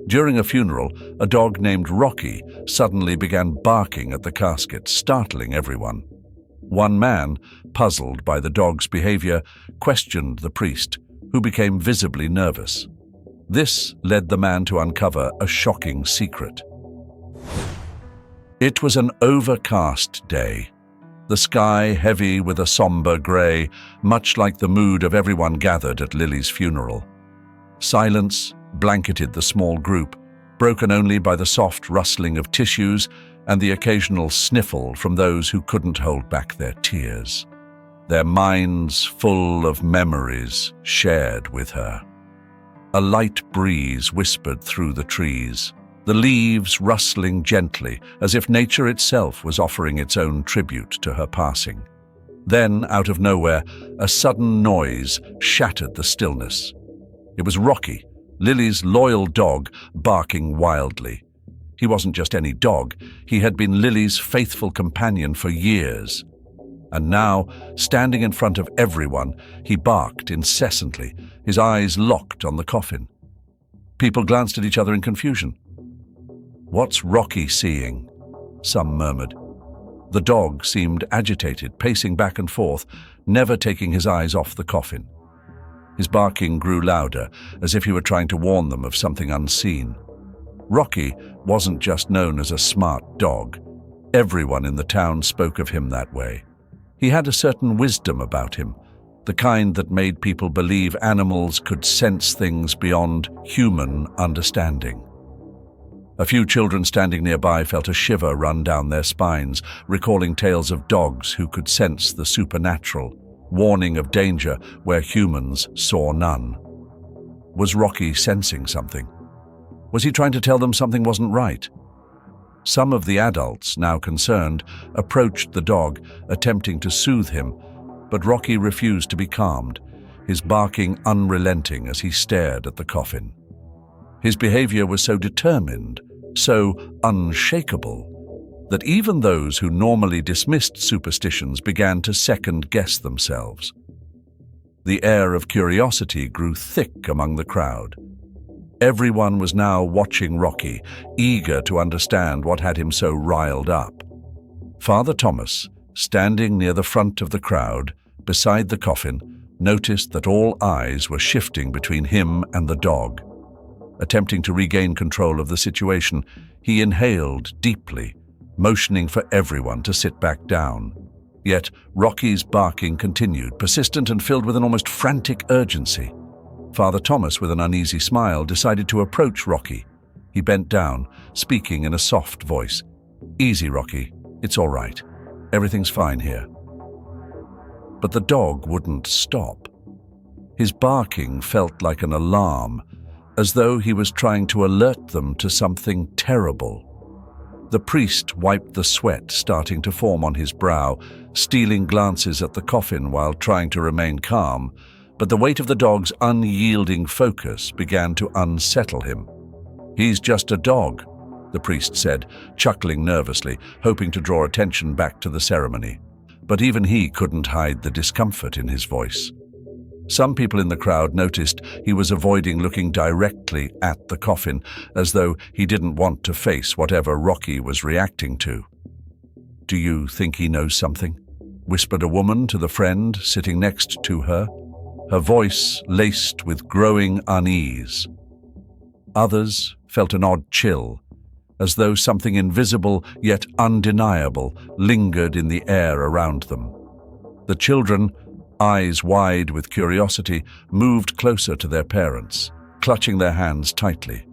During a funeral, a dog named Rocky suddenly began barking at the casket, startling everyone. One man, puzzled by the dog's behavior, questioned the priest, who became visibly nervous. This led the man to uncover a shocking secret. It was an overcast day, the sky heavy with a somber grey, much like the mood of everyone gathered at Lily's funeral. Silence blanketed the small group, broken only by the soft rustling of tissues and the occasional sniffle from those who couldn't hold back their tears, their minds full of memories shared with her. A light breeze whispered through the trees, the leaves rustling gently as if nature itself was offering its own tribute to her passing. Then, out of nowhere, a sudden noise shattered the stillness. It was Rocky, Lily's loyal dog, barking wildly. He wasn't just any dog, he had been Lily's faithful companion for years. And now, standing in front of everyone, he barked incessantly, his eyes locked on the coffin. People glanced at each other in confusion. "What's Rocky seeing?" some murmured. The dog seemed agitated, pacing back and forth, never taking his eyes off the coffin. His barking grew louder, as if he were trying to warn them of something unseen. Rocky wasn't just known as a smart dog. Everyone in the town spoke of him that way. He had a certain wisdom about him, the kind that made people believe animals could sense things beyond human understanding. A few children standing nearby felt a shiver run down their spines, recalling tales of dogs who could sense the supernatural, warning of danger where humans saw none. Was Rocky sensing something? Was he trying to tell them something wasn't right? Some of the adults, now concerned, approached the dog, attempting to soothe him, but Rocky refused to be calmed, his barking unrelenting as he stared at the coffin. His behavior was so determined, so unshakable, that even those who normally dismissed superstitions began to second-guess themselves. The air of curiosity grew thick among the crowd. Everyone was now watching Rocky, eager to understand what had him so riled up. Father Thomas, standing near the front of the crowd, beside the coffin, noticed that all eyes were shifting between him and the dog. Attempting to regain control of the situation, he inhaled deeply, motioning for everyone to sit back down. Yet Rocky's barking continued, persistent and filled with an almost frantic urgency. Father Thomas, with an uneasy smile, decided to approach Rocky. He bent down, speaking in a soft voice. "Easy, Rocky. It's all right. Everything's fine here." But the dog wouldn't stop. His barking felt like an alarm, as though he was trying to alert them to something terrible. The priest wiped the sweat starting to form on his brow, stealing glances at the coffin while trying to remain calm, but the weight of the dog's unyielding focus began to unsettle him. "He's just a dog," the priest said, chuckling nervously, hoping to draw attention back to the ceremony. But even he couldn't hide the discomfort in his voice. Some people in the crowd noticed he was avoiding looking directly at the coffin, as though he didn't want to face whatever Rocky was reacting to. "Do you think he knows something?" whispered a woman to the friend sitting next to her, her voice laced with growing unease. Others felt an odd chill, as though something invisible yet undeniable lingered in the air around them. The children, eyes wide with curiosity, moved closer to their parents, clutching their hands tightly.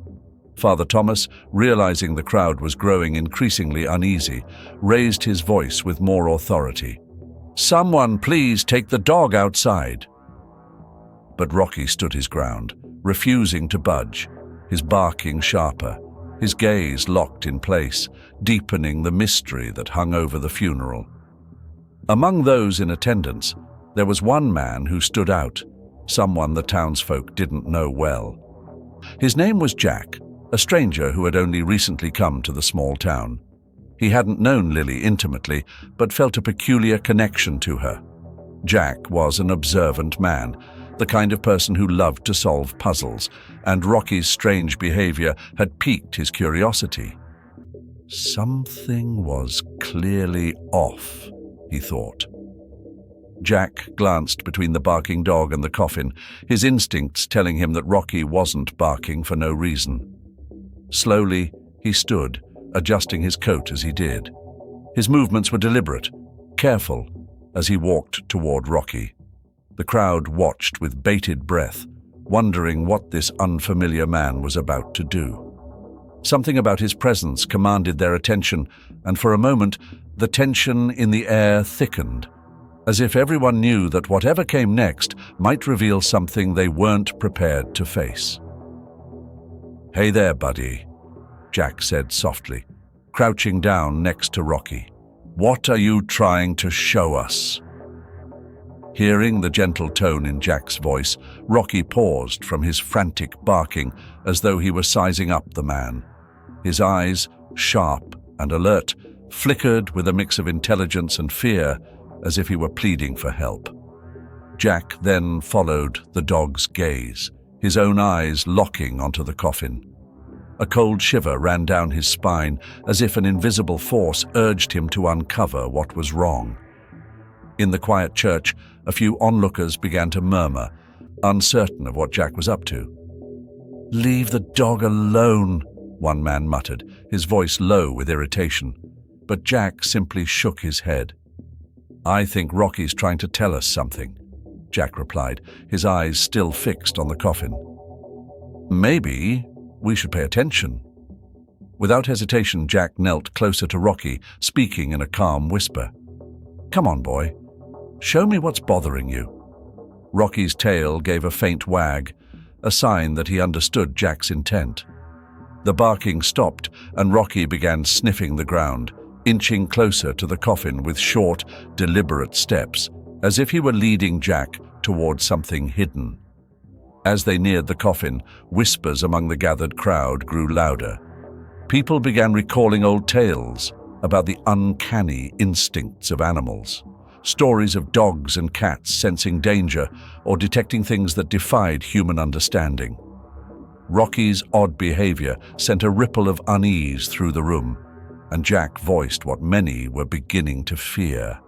Father Thomas, realizing the crowd was growing increasingly uneasy, raised his voice with more authority. "Someone please take the dog outside." But Rocky stood his ground, refusing to budge, his barking sharper, his gaze locked in place, deepening the mystery that hung over the funeral. Among those in attendance, there was one man who stood out, someone the townsfolk didn't know well. His name was Jack, a stranger who had only recently come to the small town. He hadn't known Lily intimately, but felt a peculiar connection to her. Jack was an observant man, the kind of person who loved to solve puzzles, and Rocky's strange behavior had piqued his curiosity. Something was clearly off, he thought. Jack glanced between the barking dog and the coffin, his instincts telling him that Rocky wasn't barking for no reason. Slowly, he stood, adjusting his coat as he did. His movements were deliberate, careful, as he walked toward Rocky. The crowd watched with bated breath, wondering what this unfamiliar man was about to do. Something about his presence commanded their attention, and for a moment, the tension in the air thickened, as if everyone knew that whatever came next might reveal something they weren't prepared to face. "Hey there, buddy," Jack said softly, crouching down next to Rocky. "What are you trying to show us?" Hearing the gentle tone in Jack's voice, Rocky paused from his frantic barking as though he were sizing up the man. His eyes, sharp and alert, flickered with a mix of intelligence and fear, as if he were pleading for help. Jack then followed the dog's gaze, his own eyes locking onto the coffin. A cold shiver ran down his spine, as if an invisible force urged him to uncover what was wrong. In the quiet church, a few onlookers began to murmur, uncertain of what Jack was up to. "Leave the dog alone," one man muttered, his voice low with irritation. But Jack simply shook his head. "I think Rocky's trying to tell us something," Jack replied, his eyes still fixed on the coffin. "Maybe we should pay attention." Without hesitation, Jack knelt closer to Rocky, speaking in a calm whisper. "Come on, boy. Show me what's bothering you." Rocky's tail gave a faint wag, a sign that he understood Jack's intent. The barking stopped, and Rocky began sniffing the ground, inching closer to the coffin with short, deliberate steps, as if he were leading Jack towards something hidden. As they neared the coffin, whispers among the gathered crowd grew louder. People began recalling old tales about the uncanny instincts of animals, stories of dogs and cats sensing danger or detecting things that defied human understanding. Rocky's odd behavior sent a ripple of unease through the room, and Jack voiced what many were beginning to fear.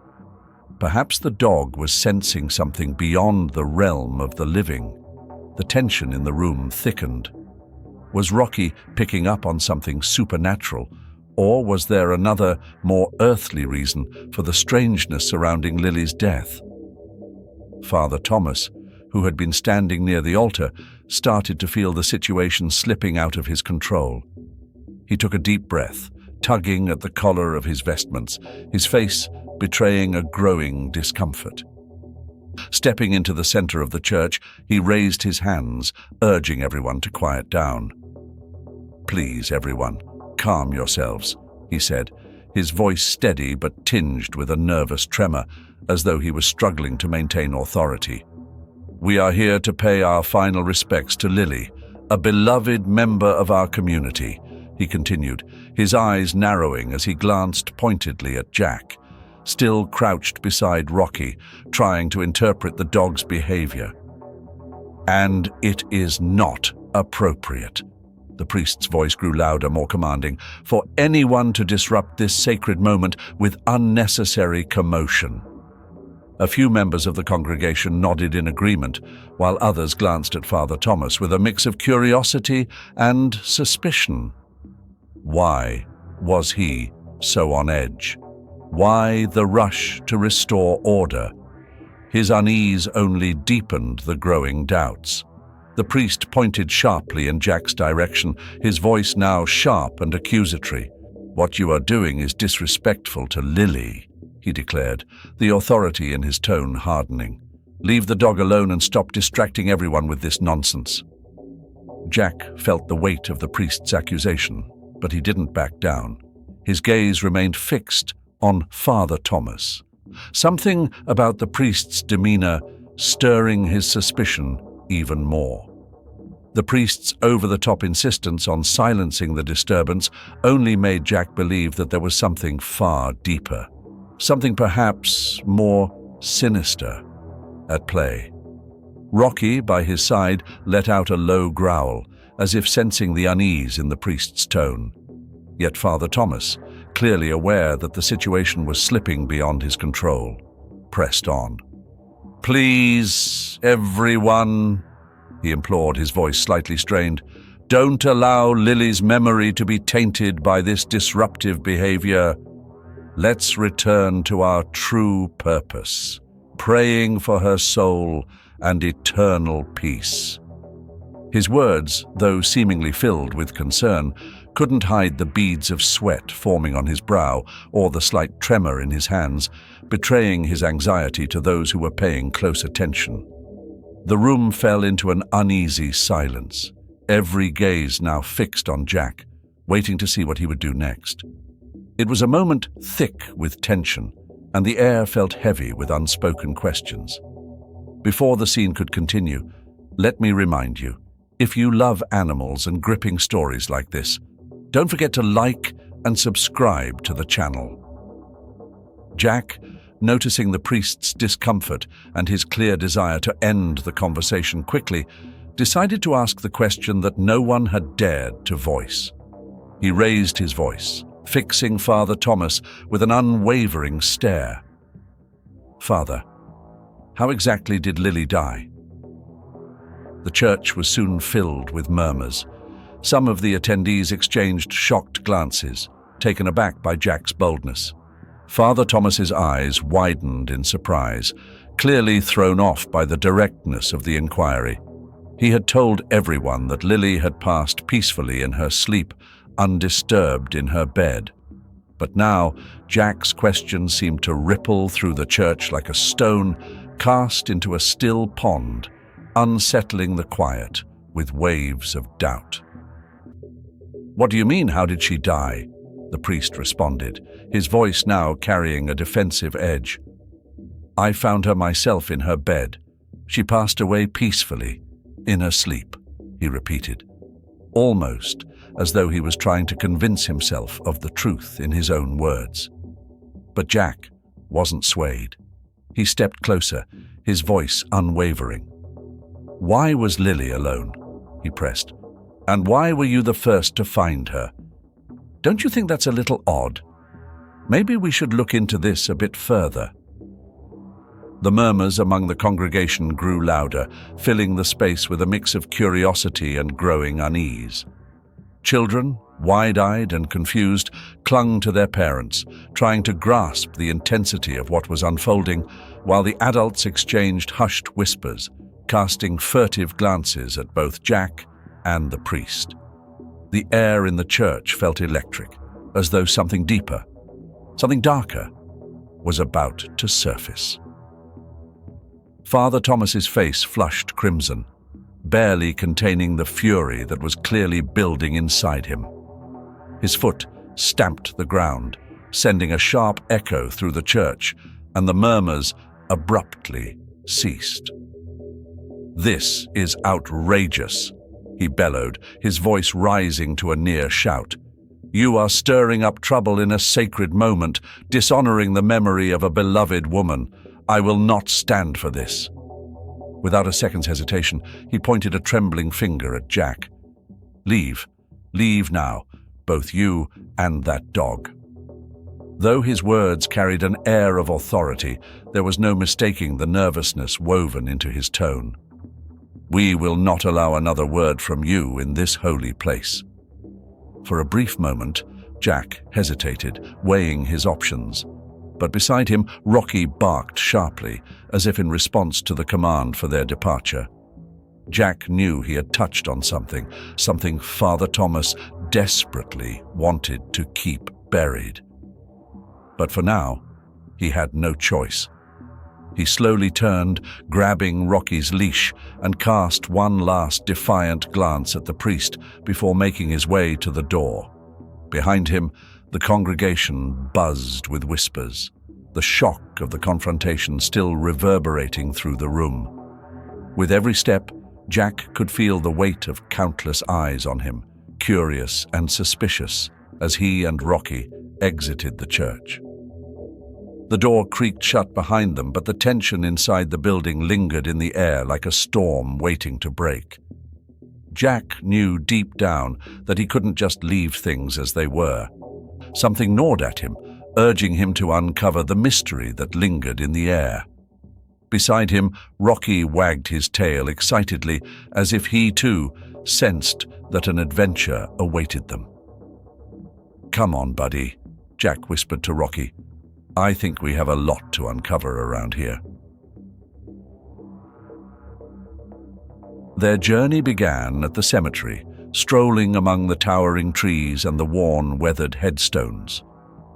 Perhaps the dog was sensing something beyond the realm of the living. The tension in the room thickened. Was Rocky picking up on something supernatural, or was there another, more earthly reason for the strangeness surrounding Lily's death? Father Thomas, who had been standing near the altar, started to feel the situation slipping out of his control. He took a deep breath, tugging at the collar of his vestments, his face betraying a growing discomfort. Stepping into the center of the church, he raised his hands, urging everyone to quiet down. "Please, everyone, calm yourselves," he said, his voice steady but tinged with a nervous tremor, as though he was struggling to maintain authority. "We are here to pay our final respects to Lily, a beloved member of our community," he continued, his eyes narrowing as he glanced pointedly at Jack, still crouched beside Rocky, trying to interpret the dog's behavior. "And it is not appropriate," the priest's voice grew louder, more commanding, "for anyone to disrupt this sacred moment with unnecessary commotion." A few members of the congregation nodded in agreement, while others glanced at Father Thomas with a mix of curiosity and suspicion. Why was he so on edge? Why the rush to restore order? His unease only deepened the growing doubts. The priest pointed sharply in Jack's direction, his voice now sharp and accusatory. "What you are doing is disrespectful to Lily," he declared, the authority in his tone hardening. "Leave the dog alone and stop distracting everyone with this nonsense." Jack felt the weight of the priest's accusation, but he didn't back down. His gaze remained fixed on Father Thomas. Something about the priest's demeanor stirring his suspicion even more. The priest's over-the-top insistence on silencing the disturbance only made Jack believe that there was something far deeper, something perhaps more sinister at play. Rocky, by his side, let out a low growl, as if sensing the unease in the priest's tone. Yet Father Thomas, clearly aware that the situation was slipping beyond his control, pressed on. "Please, everyone," he implored, his voice slightly strained, "don't allow Lily's memory to be tainted by this disruptive behavior. Let's return to our true purpose, praying for her soul and eternal peace." His words, though seemingly filled with concern, couldn't hide the beads of sweat forming on his brow or the slight tremor in his hands, betraying his anxiety to those who were paying close attention. The room fell into an uneasy silence, every gaze now fixed on Jack, waiting to see what he would do next. It was a moment thick with tension, and the air felt heavy with unspoken questions. Before the scene could continue, let me remind you, if you love animals and gripping stories like this, don't forget to like and subscribe to the channel. Jack, noticing the priest's discomfort and his clear desire to end the conversation quickly, decided to ask the question that no one had dared to voice. He raised his voice, fixing Father Thomas with an unwavering stare. "Father, how exactly did Lily die?" The church was soon filled with murmurs. Some of the attendees exchanged shocked glances, taken aback by Jack's boldness. Father Thomas's eyes widened in surprise, clearly thrown off by the directness of the inquiry. He had told everyone that Lily had passed peacefully in her sleep, undisturbed in her bed. But now, Jack's question seemed to ripple through the church like a stone cast into a still pond, unsettling the quiet with waves of doubt. "What do you mean, how did she die?" the priest responded, his voice now carrying a defensive edge. "I found her myself in her bed. She passed away peacefully, in her sleep," he repeated, almost as though he was trying to convince himself of the truth in his own words. But Jack wasn't swayed. He stepped closer, his voice unwavering. "Why was Lily alone?" he pressed. "And why were you the first to find her? Don't you think that's a little odd? Maybe we should look into this a bit further." The murmurs among the congregation grew louder, filling the space with a mix of curiosity and growing unease. Children, wide-eyed and confused, clung to their parents, trying to grasp the intensity of what was unfolding, while the adults exchanged hushed whispers, casting furtive glances at both Jack and the priest. The air in the church felt electric, as though something deeper, something darker, was about to surface. Father Thomas's face flushed crimson, barely containing the fury that was clearly building inside him. His foot stamped the ground, sending a sharp echo through the church, and the murmurs abruptly ceased. "This is outrageous," he bellowed, his voice rising to a near shout. "You are stirring up trouble in a sacred moment, dishonoring the memory of a beloved woman. I will not stand for this." Without a second's hesitation, he pointed a trembling finger at Jack. "Leave. Leave now, both you and that dog." Though his words carried an air of authority, there was no mistaking the nervousness woven into his tone. "We will not allow another word from you in this holy place." For a brief moment, Jack hesitated, weighing his options. But beside him, Rocky barked sharply, as if in response to the command for their departure. Jack knew he had touched on something Father Thomas desperately wanted to keep buried. But for now, he had no choice. He slowly turned, grabbing Rocky's leash, and cast one last defiant glance at the priest before making his way to the door. Behind him, the congregation buzzed with whispers, the shock of the confrontation still reverberating through the room. With every step, Jack could feel the weight of countless eyes on him, curious and suspicious, as he and Rocky exited the church. The door creaked shut behind them, but the tension inside the building lingered in the air like a storm waiting to break. Jack knew deep down that he couldn't just leave things as they were. Something gnawed at him, urging him to uncover the mystery that lingered in the air. Beside him, Rocky wagged his tail excitedly, as if he too sensed that an adventure awaited them. "Come on, buddy," Jack whispered to Rocky. "I think we have a lot to uncover around here." Their journey began at the cemetery, strolling among the towering trees and the worn, weathered headstones.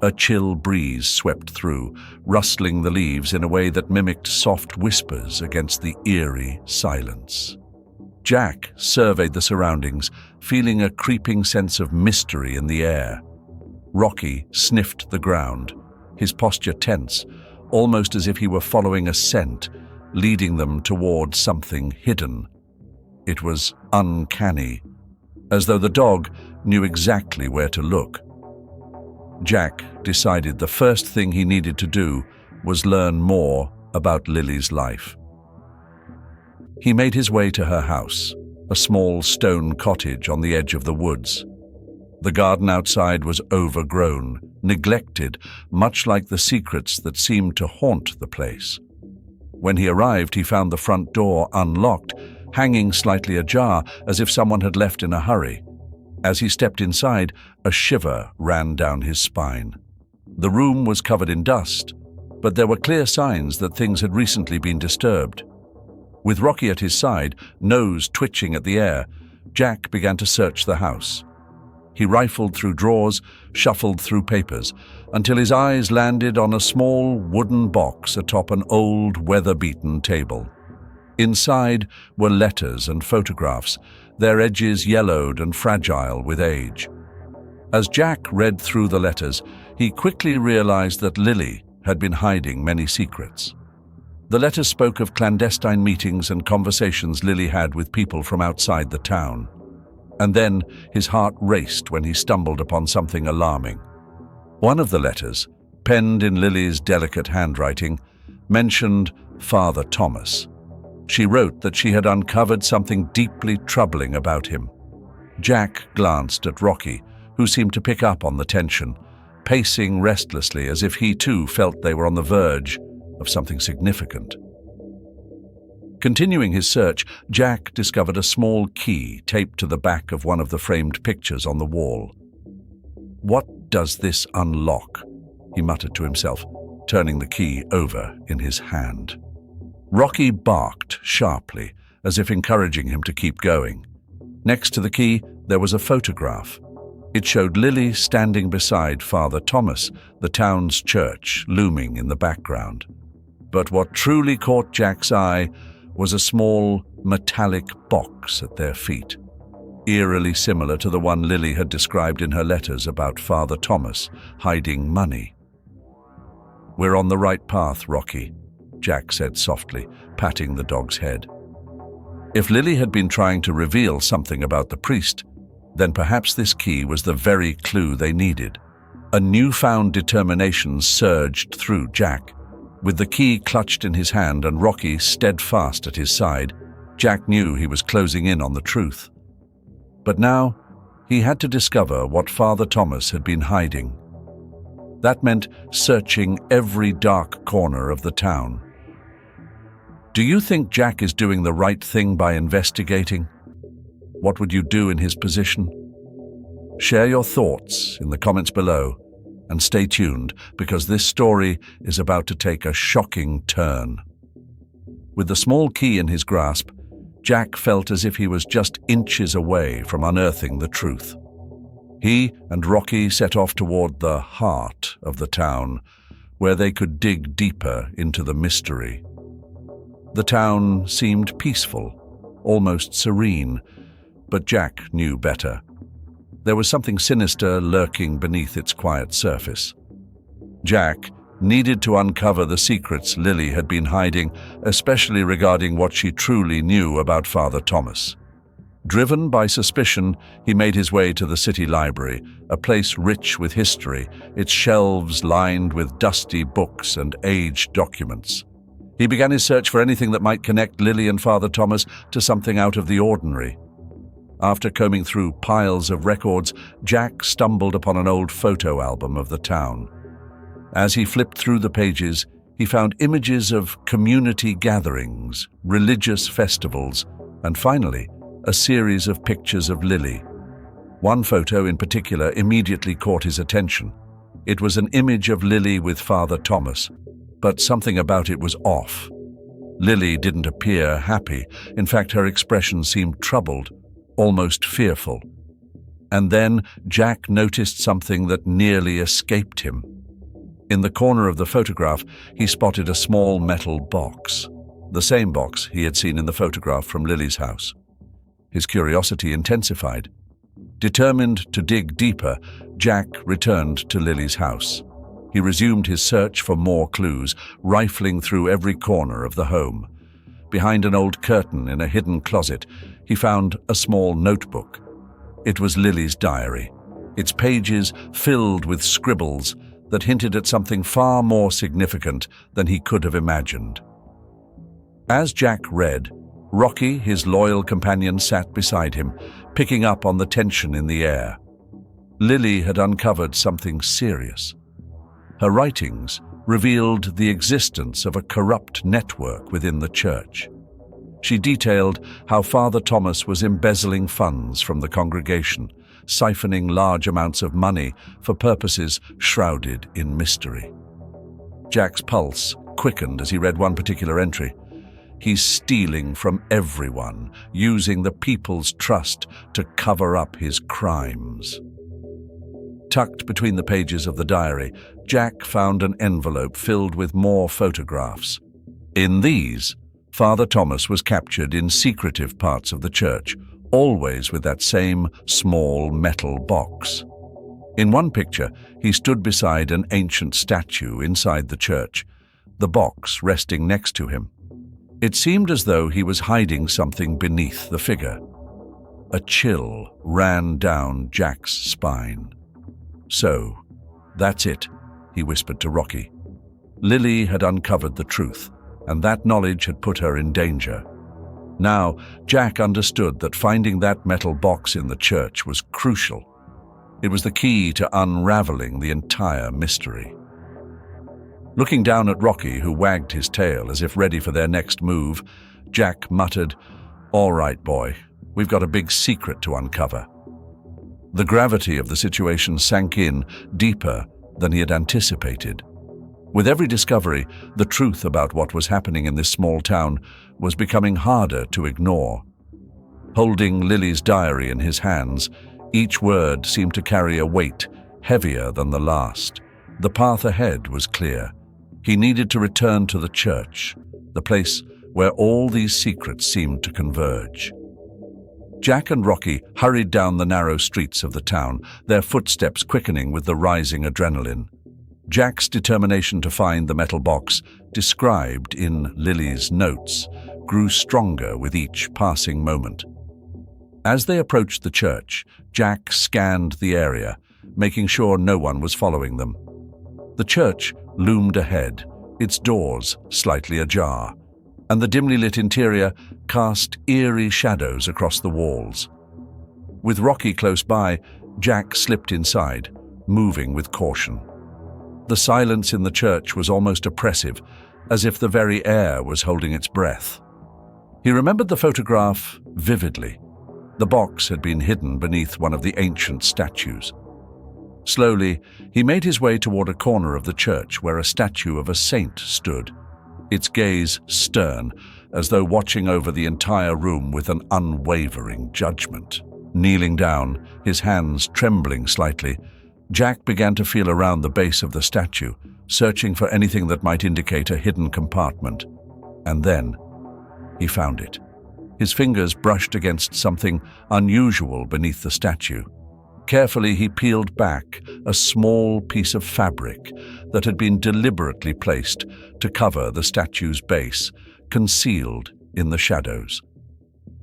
A chill breeze swept through, rustling the leaves in a way that mimicked soft whispers against the eerie silence. Jack surveyed the surroundings, feeling a creeping sense of mystery in the air. Rocky sniffed the ground, his posture tense, almost as if he were following a scent, leading them toward something hidden. It was uncanny, as though the dog knew exactly where to look. Jack decided the first thing he needed to do was learn more about Lily's life. He made his way to her house, a small stone cottage on the edge of the woods. The garden outside was overgrown, neglected, much like the secrets that seemed to haunt the place. When he arrived, he found the front door unlocked, hanging slightly ajar, as if someone had left in a hurry. As he stepped inside, a shiver ran down his spine. The room was covered in dust, but there were clear signs that things had recently been disturbed. With Rocky at his side, nose twitching at the air, Jack began to search the house. He rifled through drawers, shuffled through papers, until his eyes landed on a small wooden box atop an old, weather-beaten table. Inside were letters and photographs, their edges yellowed and fragile with age. As Jack read through the letters, he quickly realized that Lily had been hiding many secrets. The letters spoke of clandestine meetings and conversations Lily had with people from outside the town. And then his heart raced when he stumbled upon something alarming. One of the letters, penned in Lily's delicate handwriting, mentioned Father Thomas. She wrote that she had uncovered something deeply troubling about him. Jack glanced at Rocky, who seemed to pick up on the tension, pacing restlessly as if he too felt they were on the verge of something significant. Continuing his search, Jack discovered a small key taped to the back of one of the framed pictures on the wall. "What does this unlock?" he muttered to himself, turning the key over in his hand. Rocky barked sharply, as if encouraging him to keep going. Next to the key, there was a photograph. It showed Lily standing beside Father Thomas, the town's church looming in the background. But what truly caught Jack's eye was a small, metallic box at their feet, eerily similar to the one Lily had described in her letters about Father Thomas hiding money. "We're on the right path, Rocky," Jack said softly, patting the dog's head. If Lily had been trying to reveal something about the priest, then perhaps this key was the very clue they needed. A newfound determination surged through Jack. With the key clutched in his hand and Rocky steadfast at his side, Jack knew he was closing in on the truth. But now, he had to discover what Father Thomas had been hiding. That meant searching every dark corner of the town. Do you think Jack is doing the right thing by investigating? What would you do in his position? Share your thoughts in the comments below and stay tuned, because this story is about to take a shocking turn. With the small key in his grasp, Jack felt as if he was just inches away from unearthing the truth. He and Rocky set off toward the heart of the town, where they could dig deeper into the mystery. The town seemed peaceful, almost serene, but Jack knew better. There was something sinister lurking beneath its quiet surface. Jack needed to uncover the secrets Lily had been hiding, especially regarding what she truly knew about Father Thomas. Driven by suspicion, he made his way to the city library, a place rich with history, its shelves lined with dusty books and aged documents. He began his search for anything that might connect Lily and Father Thomas to something out of the ordinary. After combing through piles of records, Jack stumbled upon an old photo album of the town. As he flipped through the pages, he found images of community gatherings, religious festivals, and finally, a series of pictures of Lily. One photo in particular immediately caught his attention. It was an image of Lily with Father Thomas, but something about it was off. Lily didn't appear happy. In fact, her expression seemed troubled, almost fearful. And then Jack noticed something that nearly escaped him. In the corner of the photograph, he spotted a small metal box, the same box he had seen in the photograph from Lily's house. His curiosity intensified. Determined to dig deeper, Jack returned to Lily's house. He resumed his search for more clues, rifling through every corner of the home. Behind an old curtain in a hidden closet, he found a small notebook. It was Lily's diary, its pages filled with scribbles that hinted at something far more significant than he could have imagined. As Jack read, Rocky, his loyal companion, sat beside him, picking up on the tension in the air. Lily had uncovered something serious. Her writings revealed the existence of a corrupt network within the church. She detailed how Father Thomas was embezzling funds from the congregation, siphoning large amounts of money for purposes shrouded in mystery. Jack's pulse quickened as he read one particular entry. He's stealing from everyone, using the people's trust to cover up his crimes. Tucked between the pages of the diary, Jack found an envelope filled with more photographs. In these, Father Thomas was captured in secretive parts of the church, always with that same small metal box. In one picture, he stood beside an ancient statue inside the church, the box resting next to him. It seemed as though he was hiding something beneath the figure. A chill ran down Jack's spine. So, that's it, he whispered to Rocky. Lily had uncovered the truth, and that knowledge had put her in danger. Now, Jack understood that finding that metal box in the church was crucial. It was the key to unraveling the entire mystery. Looking down at Rocky, who wagged his tail as if ready for their next move, Jack muttered, "All right, boy, we've got a big secret to uncover." The gravity of the situation sank in deeper than he had anticipated. With every discovery, the truth about what was happening in this small town was becoming harder to ignore. Holding Lily's diary in his hands, each word seemed to carry a weight heavier than the last. The path ahead was clear. He needed to return to the church, the place where all these secrets seemed to converge. Jack and Rocky hurried down the narrow streets of the town, their footsteps quickening with the rising adrenaline. Jack's determination to find the metal box, described in Lily's notes, grew stronger with each passing moment. As they approached the church, Jack scanned the area, making sure no one was following them. The church loomed ahead, its doors slightly ajar, and the dimly lit interior cast eerie shadows across the walls. With Rocky close by, Jack slipped inside, moving with caution. The silence in the church was almost oppressive, as if the very air was holding its breath. He remembered the photograph vividly. The box had been hidden beneath one of the ancient statues. Slowly, he made his way toward a corner of the church where a statue of a saint stood, its gaze stern, as though watching over the entire room with an unwavering judgment. Kneeling down, his hands trembling slightly, Jack began to feel around the base of the statue, searching for anything that might indicate a hidden compartment. And then, he found it. His fingers brushed against something unusual beneath the statue. Carefully, he peeled back a small piece of fabric that had been deliberately placed to cover the statue's base, concealed in the shadows.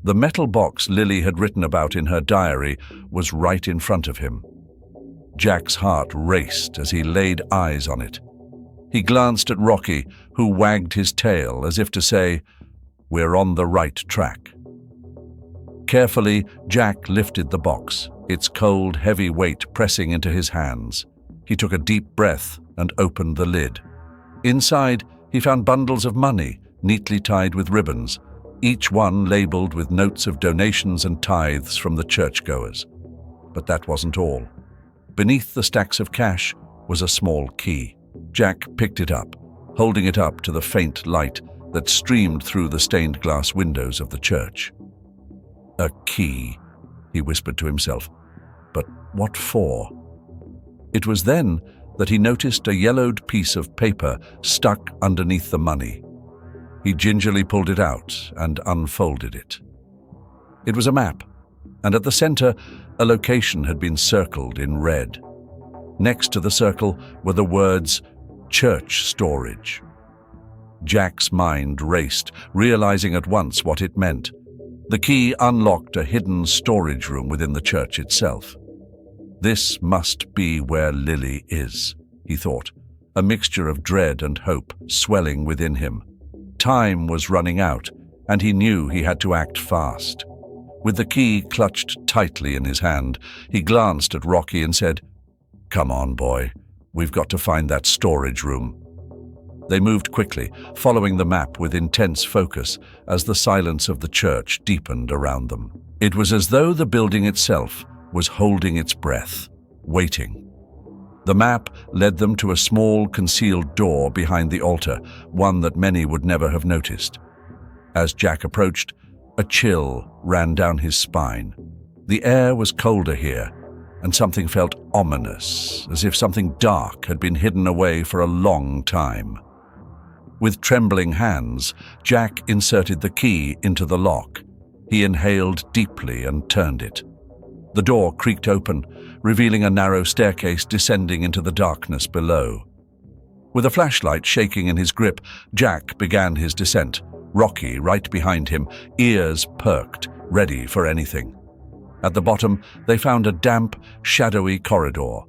The metal box Lily had written about in her diary was right in front of him. Jack's heart raced as he laid eyes on it. He glanced at Rocky, who wagged his tail as if to say, "We're on the right track." Carefully, Jack lifted the box, its cold, heavy weight pressing into his hands. He took a deep breath and opened the lid. Inside, he found bundles of money, neatly tied with ribbons, each one labeled with notes of donations and tithes from the churchgoers. But that wasn't all. Beneath the stacks of cash was a small key. Jack picked it up, holding it up to the faint light that streamed through the stained glass windows of the church. "A key," he whispered to himself. But what for? It was then that he noticed a yellowed piece of paper stuck underneath the money. He gingerly pulled it out and unfolded it. It was a map, and at the center, a location had been circled in red. Next to the circle were the words, "Church Storage." Jack's mind raced, realizing at once what it meant. The key unlocked a hidden storage room within the church itself. This must be where Lily is, he thought, a mixture of dread and hope swelling within him. Time was running out, and he knew he had to act fast. With the key clutched tightly in his hand, he glanced at Rocky and said, "Come on, boy. We've got to find that storage room." They moved quickly, following the map with intense focus as the silence of the church deepened around them. It was as though the building itself was holding its breath, waiting. The map led them to a small, concealed door behind the altar, one that many would never have noticed. As Jack approached, a chill ran down his spine. The air was colder here, and something felt ominous, as if something dark had been hidden away for a long time. With trembling hands, Jack inserted the key into the lock. He inhaled deeply and turned it. The door creaked open, revealing a narrow staircase descending into the darkness below. With a flashlight shaking in his grip, Jack began his descent, Rocky right behind him, ears perked, ready for anything. At the bottom, they found a damp, shadowy corridor.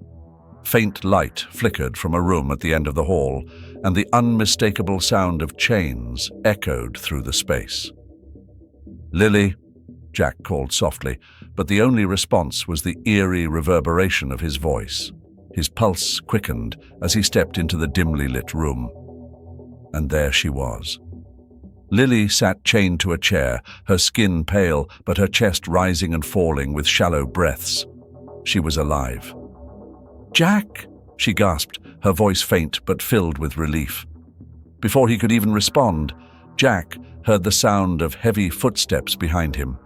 Faint light flickered from a room at the end of the hall, and the unmistakable sound of chains echoed through the space. "Lily," Jack called softly, but the only response was the eerie reverberation of his voice. His pulse quickened as he stepped into the dimly lit room. And there she was. Lily sat chained to a chair, her skin pale, but her chest rising and falling with shallow breaths. She was alive. "Jack!" she gasped, her voice faint but filled with relief. Before he could even respond, Jack heard the sound of heavy footsteps behind him.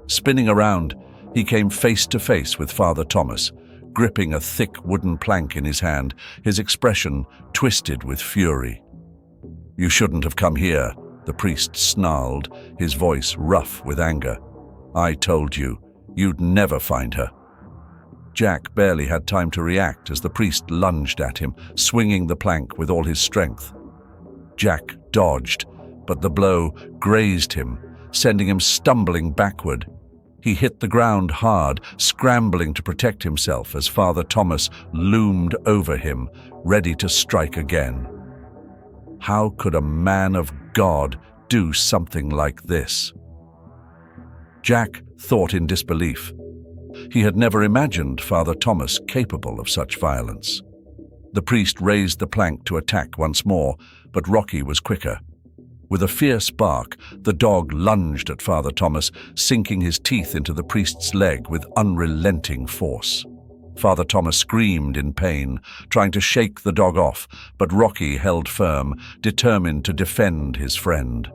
Spinning around, he came face to face with Father Thomas, gripping a thick wooden plank in his hand, his expression twisted with fury. "You shouldn't have come here," the priest snarled, his voice rough with anger. "I told you, you'd never find her." Jack barely had time to react as the priest lunged at him, swinging the plank with all his strength. Jack dodged, but the blow grazed him, sending him stumbling backward. He hit the ground hard, scrambling to protect himself as Father Thomas loomed over him, ready to strike again. How could a man of God do something like this? Jack thought in disbelief. He had never imagined Father Thomas capable of such violence. The priest raised the plank to attack once more, but Rocky was quicker. With a fierce bark, the dog lunged at Father Thomas, sinking his teeth into the priest's leg with unrelenting force. Father Thomas screamed in pain, trying to shake the dog off, but Rocky held firm, determined to defend his friend.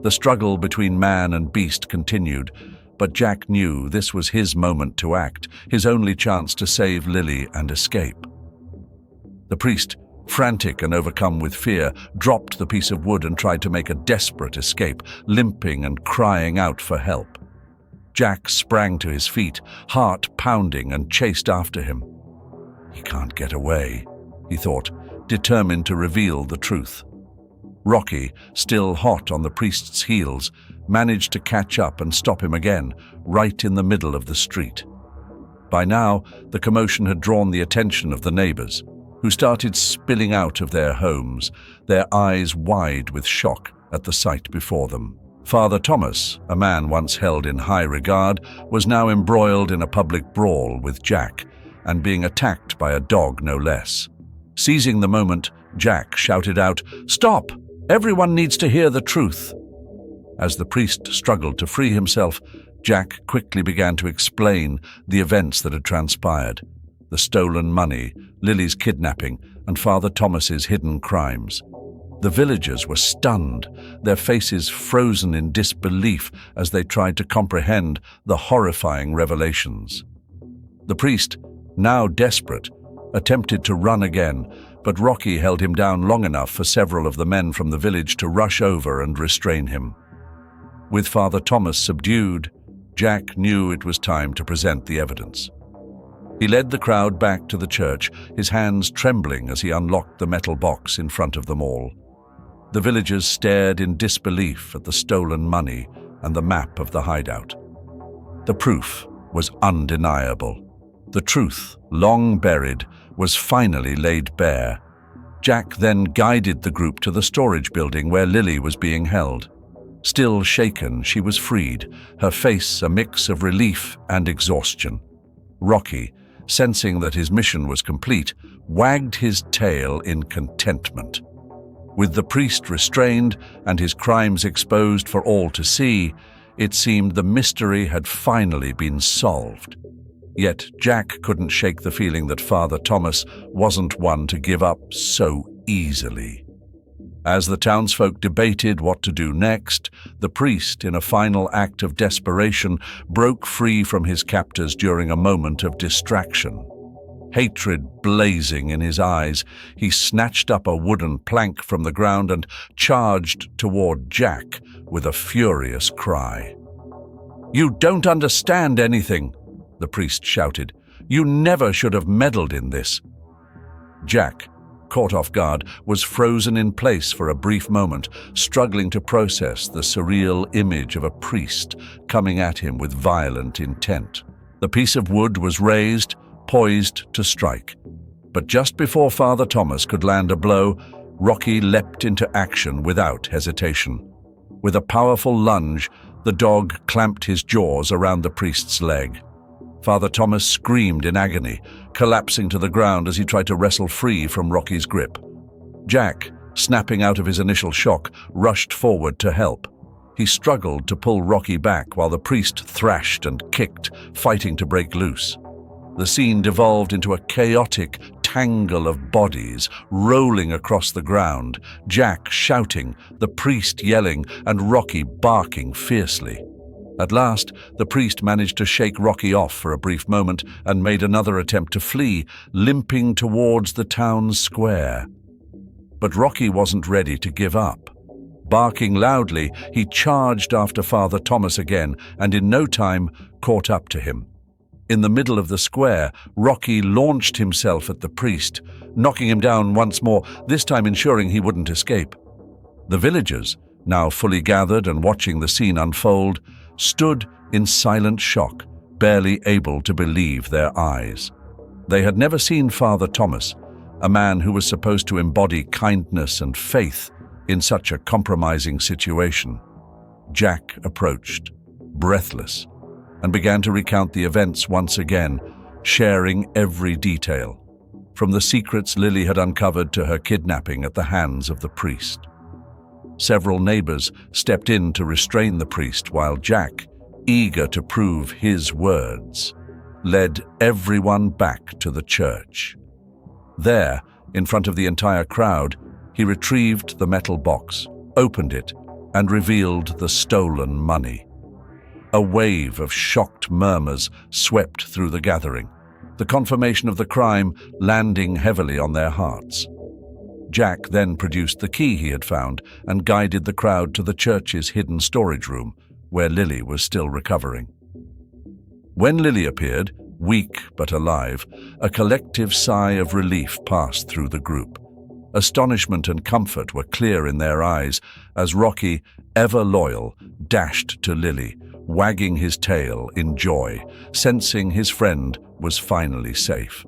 The struggle between man and beast continued, but Jack knew this was his moment to act, his only chance to save Lily and escape. The priest, frantic and overcome with fear, dropped the piece of wood and tried to make a desperate escape, limping and crying out for help. Jack sprang to his feet, heart pounding, and chased after him. He can't get away, he thought, determined to reveal the truth. Rocky, still hot on the priest's heels, managed to catch up and stop him again, right in the middle of the street. By now, the commotion had drawn the attention of the neighbors, who started spilling out of their homes, their eyes wide with shock at the sight before them. Father Thomas, a man once held in high regard, was now embroiled in a public brawl with Jack, and being attacked by a dog no less. Seizing the moment, Jack shouted out, "Stop! Everyone needs to hear the truth." As the priest struggled to free himself, Jack quickly began to explain the events that had transpired: the stolen money, Lily's kidnapping, and Father Thomas's hidden crimes. The villagers were stunned, their faces frozen in disbelief as they tried to comprehend the horrifying revelations. The priest, now desperate, attempted to run again, but Rocky held him down long enough for several of the men from the village to rush over and restrain him. With Father Thomas subdued, Jack knew it was time to present the evidence. He led the crowd back to the church, his hands trembling as he unlocked the metal box in front of them all. The villagers stared in disbelief at the stolen money and the map of the hideout. The proof was undeniable. The truth, long buried, was finally laid bare. Jack then guided the group to the storage building where Lily was being held. Still shaken, she was freed, her face a mix of relief and exhaustion. Rocky, sensing that his mission was complete, wagged his tail in contentment. With the priest restrained and his crimes exposed for all to see, it seemed the mystery had finally been solved. Yet Jack couldn't shake the feeling that Father Thomas wasn't one to give up so easily. As the townsfolk debated what to do next, the priest, in a final act of desperation, broke free from his captors during a moment of distraction. Hatred blazing in his eyes, he snatched up a wooden plank from the ground and charged toward Jack with a furious cry. "You don't understand anything," the priest shouted. "You never should have meddled in this." Jack, caught off guard, was frozen in place for a brief moment, struggling to process the surreal image of a priest coming at him with violent intent. The piece of wood was raised, poised to strike. But just before Father Thomas could land a blow, Rocky leapt into action without hesitation. With a powerful lunge, the dog clamped his jaws around the priest's leg. Father Thomas screamed in agony, collapsing to the ground as he tried to wrestle free from Rocky's grip. Jack, snapping out of his initial shock, rushed forward to help. He struggled to pull Rocky back while the priest thrashed and kicked, fighting to break loose. The scene devolved into a chaotic tangle of bodies rolling across the ground, Jack shouting, the priest yelling, and Rocky barking fiercely. At last, the priest managed to shake Rocky off for a brief moment and made another attempt to flee, limping towards the town square. But Rocky wasn't ready to give up. Barking loudly, he charged after Father Thomas again and in no time caught up to him. In the middle of the square, Rocky launched himself at the priest, knocking him down once more, this time ensuring he wouldn't escape. The villagers, now fully gathered and watching the scene unfold, stood in silent shock, barely able to believe their eyes. They had never seen Father Thomas, a man who was supposed to embody kindness and faith, in such a compromising situation. Jack approached, breathless, and began to recount the events once again, sharing every detail, from the secrets Lily had uncovered to her kidnapping at the hands of the priest. Several neighbors stepped in to restrain the priest while Jack, eager to prove his words, led everyone back to the church. There, in front of the entire crowd, he retrieved the metal box, opened it, and revealed the stolen money. A wave of shocked murmurs swept through the gathering, the confirmation of the crime landing heavily on their hearts. Jack then produced the key he had found and guided the crowd to the church's hidden storage room, where Lily was still recovering. When Lily appeared, weak but alive, a collective sigh of relief passed through the group. Astonishment and comfort were clear in their eyes as Rocky, ever loyal, dashed to Lily, wagging his tail in joy, sensing his friend was finally safe.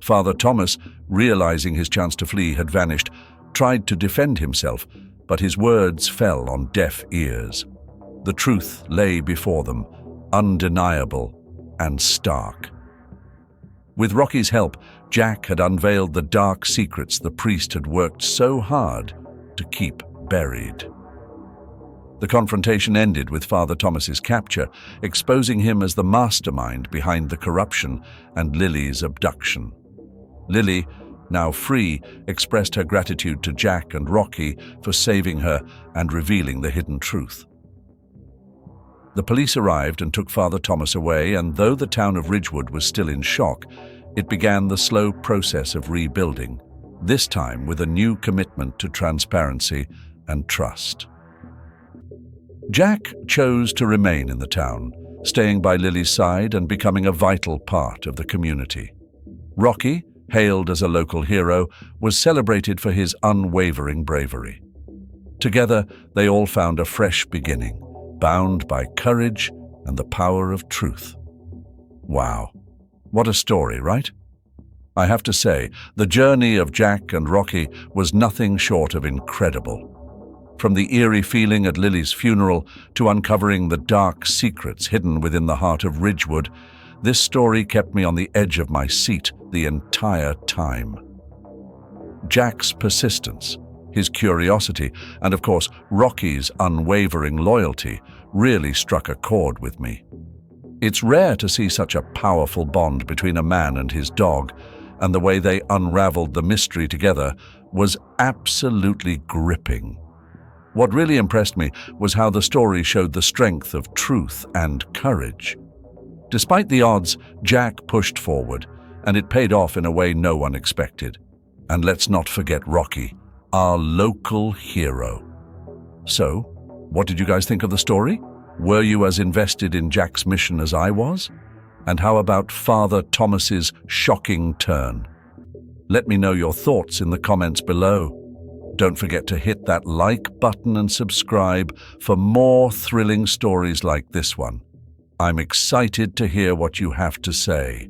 Father Thomas, realizing his chance to flee had vanished, tried to defend himself, but his words fell on deaf ears. The truth lay before them, undeniable and stark. With Rocky's help, Jack had unveiled the dark secrets the priest had worked so hard to keep buried. The confrontation ended with Father Thomas's capture, exposing him as the mastermind behind the corruption and Lily's abduction. Lily, now free, expressed her gratitude to Jack and Rocky for saving her and revealing the hidden truth. The police arrived and took Father Thomas away, and though the town of Ridgewood was still in shock, it began the slow process of rebuilding, this time with a new commitment to transparency and trust. Jack chose to remain in the town, staying by Lily's side and becoming a vital part of the community. Rocky, hailed as a local hero, was celebrated for his unwavering bravery. Together, they all found a fresh beginning, bound by courage and the power of truth. Wow, what a story, right? I have to say, the journey of Jack and Rocky was nothing short of incredible. From the eerie feeling at Lily's funeral to uncovering the dark secrets hidden within the heart of Ridgewood, this story kept me on the edge of my seat the entire time. Jack's persistence, his curiosity, and of course Rocky's unwavering loyalty really struck a chord with me. It's rare to see such a powerful bond between a man and his dog, and the way they unraveled the mystery together was absolutely gripping. What really impressed me was how the story showed the strength of truth and courage. Despite the odds, Jack pushed forward, and it paid off in a way no one expected. And let's not forget Rocky, our local hero. So, what did you guys think of the story? Were you as invested in Jack's mission as I was? And how about Father Thomas's shocking turn? Let me know your thoughts in the comments below. Don't forget to hit that like button and subscribe for more thrilling stories like this one. I'm excited to hear what you have to say.